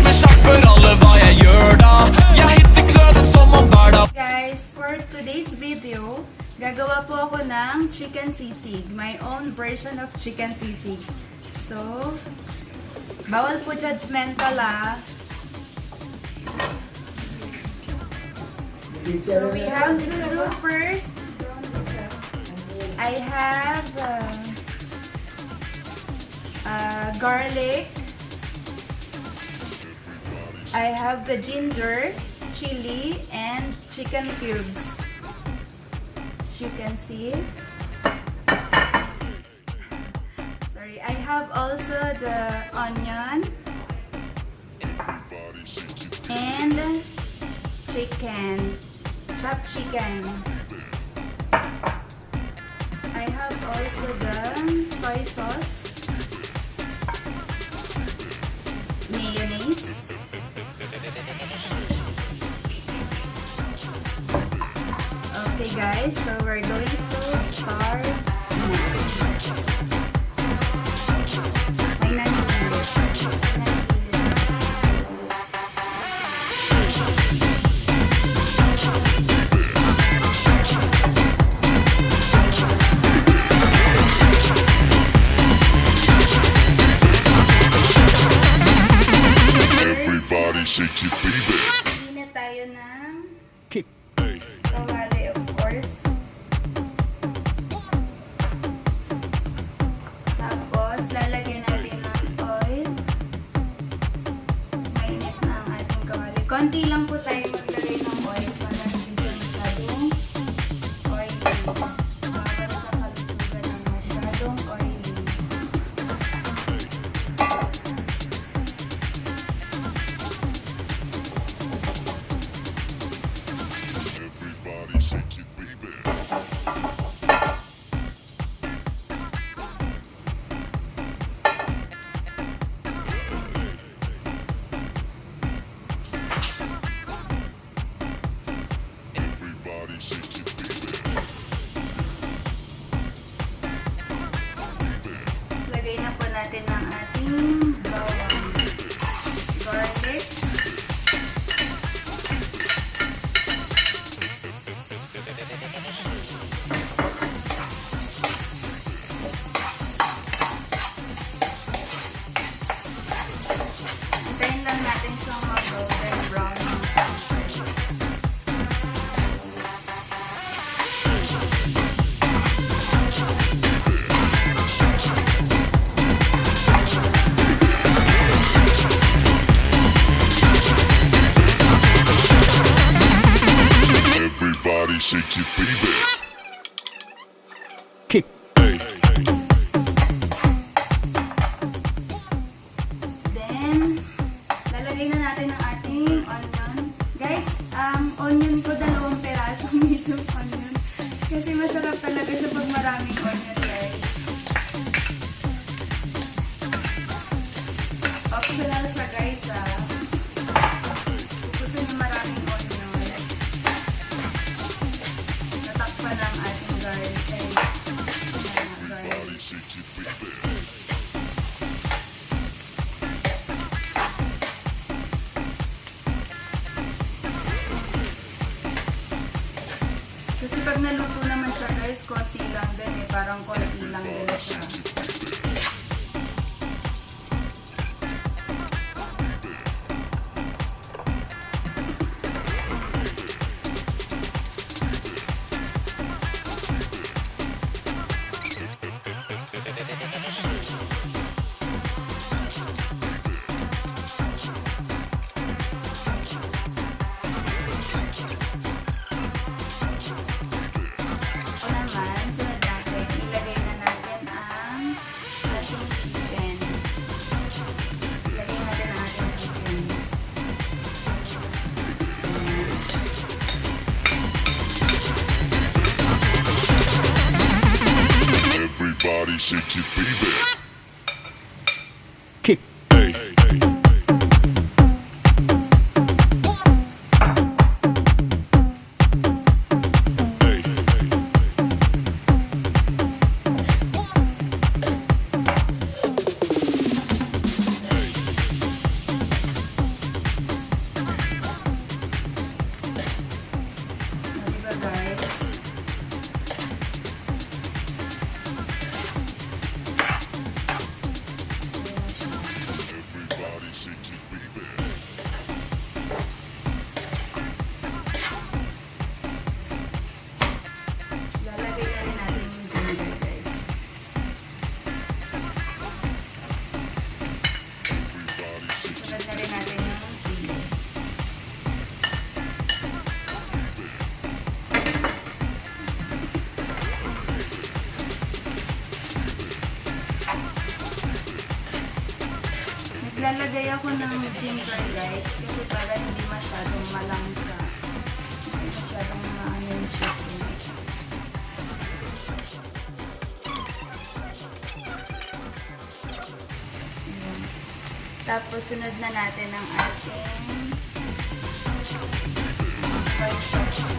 en sjans, spør alle hva jeg gjør da. Jeg hitter kløven som om hver dag. Guys, for today's video, gagawa po ako ng chicken sisig. My own version of chicken sisig. So, bawal po judgmental So we have to do first, I have garlic, I have the ginger, chili, and chicken cubes. As you can see. Sorry, I have also the onion and chicken, chopped chicken. I have also the soy sauce, mayonnaise, okay guys, so we're going to start now. May nangyayari. Shake it, baby. Init tayo ng Kick. kawali, of course. Tapos, lalagyan natin ng oil. Mainit na ang ating kawali. Konti lang po tayo maglagay ng oil para hindi siya masyadong oily. Para sa kalusugan ng masyadong oily. Lagay na po natin ang ating bawang, garlic, hintayin lang natin siyang mag-golden brown. Everybody shake it, baby. Kick. Then, lalagay na natin ang ating onion. Guys, onion ko 2 peraso, medium onion. Kasi masarap talaga siya pag maraming onion, guys. Optional siya, guys, Gusto niyo maraming onion. Natakpan ang ating garlic. Kasi pag naluto naman siya, guys, konti lang din parang konti lang din siya. Everybody shake it, baby. Kick. naglalagay ako ng ginger guys kasi para hindi masyadong malangsa. Hindi masyadong maano yung chicken. Ayan. Tapos sunod na natin ang ating soy sauce.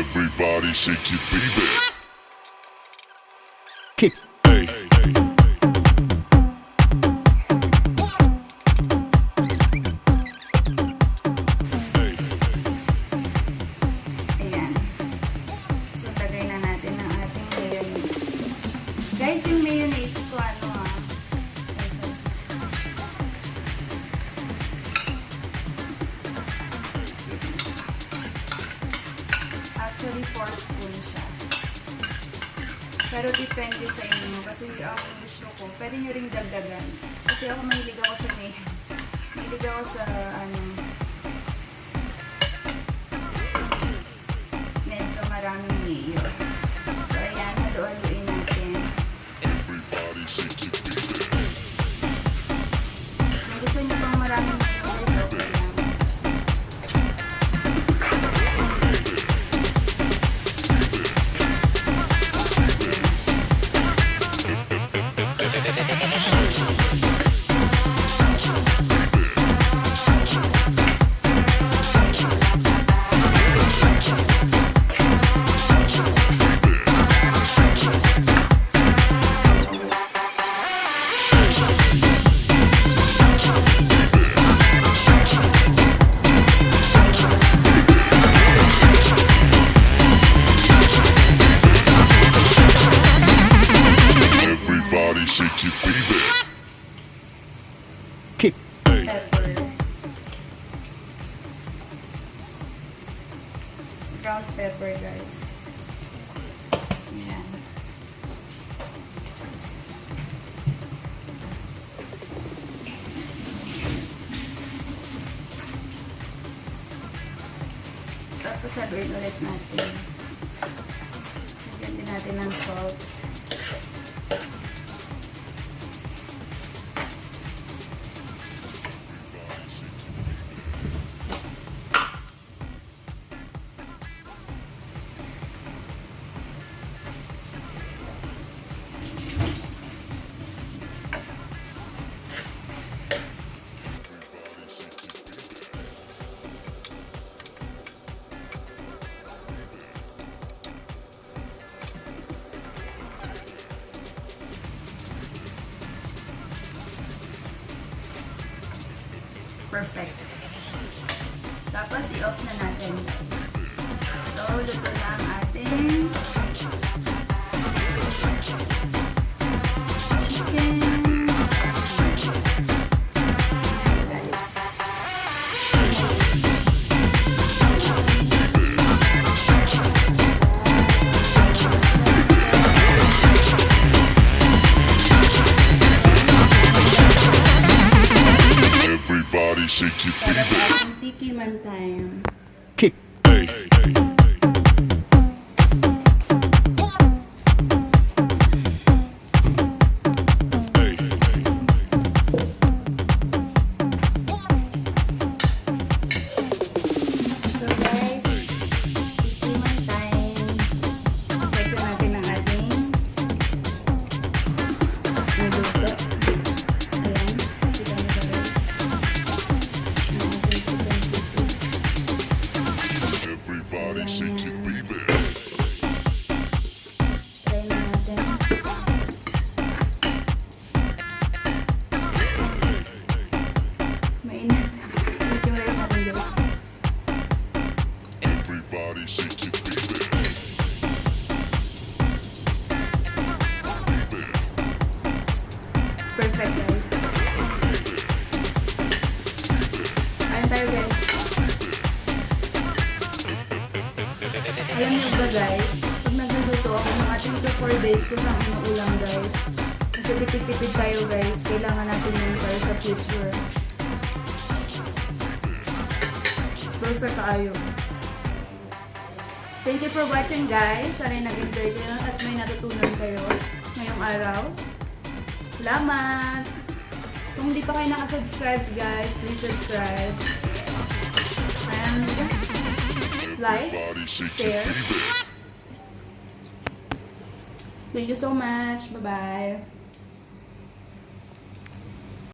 Everybody shake your baby. Kick. Hey. Ayan. So, lagay na natin ang ating mayonnaise. Guys, yung mayonnaise ko, actually 4 spoons siya. Pero depende sa inyo. Kasi ang gusto ko, pwede nyo ring dagdagan. Kasi ako mahilig ako sa mayo. Mahilig ako sa medyo maraming mayo. So ayan, halu-haluin natin. Kung gusto nyo pang maraming mayo, guys, okay lang. Shake your baby. Kick. Pepper. Ground pepper, guys. Ayan. Tapos sabihin ulit natin. Sagyan din natin ng salt. Perfect. Tapos i-off na natin. So, luto na ang ating chicken. Guys. Everybody shake your Para baby. sa ating tikiman time. Kick. Hey. So guys, tikiman time. Check natin ang ating niluto. Ayan. Kita nyo ba guys? Ang ating chicken sisig. Everybody shake your baby. Try na natin. Mainit. Ito yung rice natin guys. Everybody shake your baby. Perfect guys. Ayun tayo guys. Alam niyo ba guys, pag nagluluto ako, mga 3 to 4 days ko siyang inuulam guys. Kasi tipid-tipid tayo guys. Kailangan natin yun para sa future. Perfect kayo. Thank you for watching guys. Sana nag-enjoy kayo at may natutunan kayo ngayong araw. Salamat! Kung hindi pa kayo nakasubscribe guys, please subscribe. And like, share. Thank you so much. Bye-bye.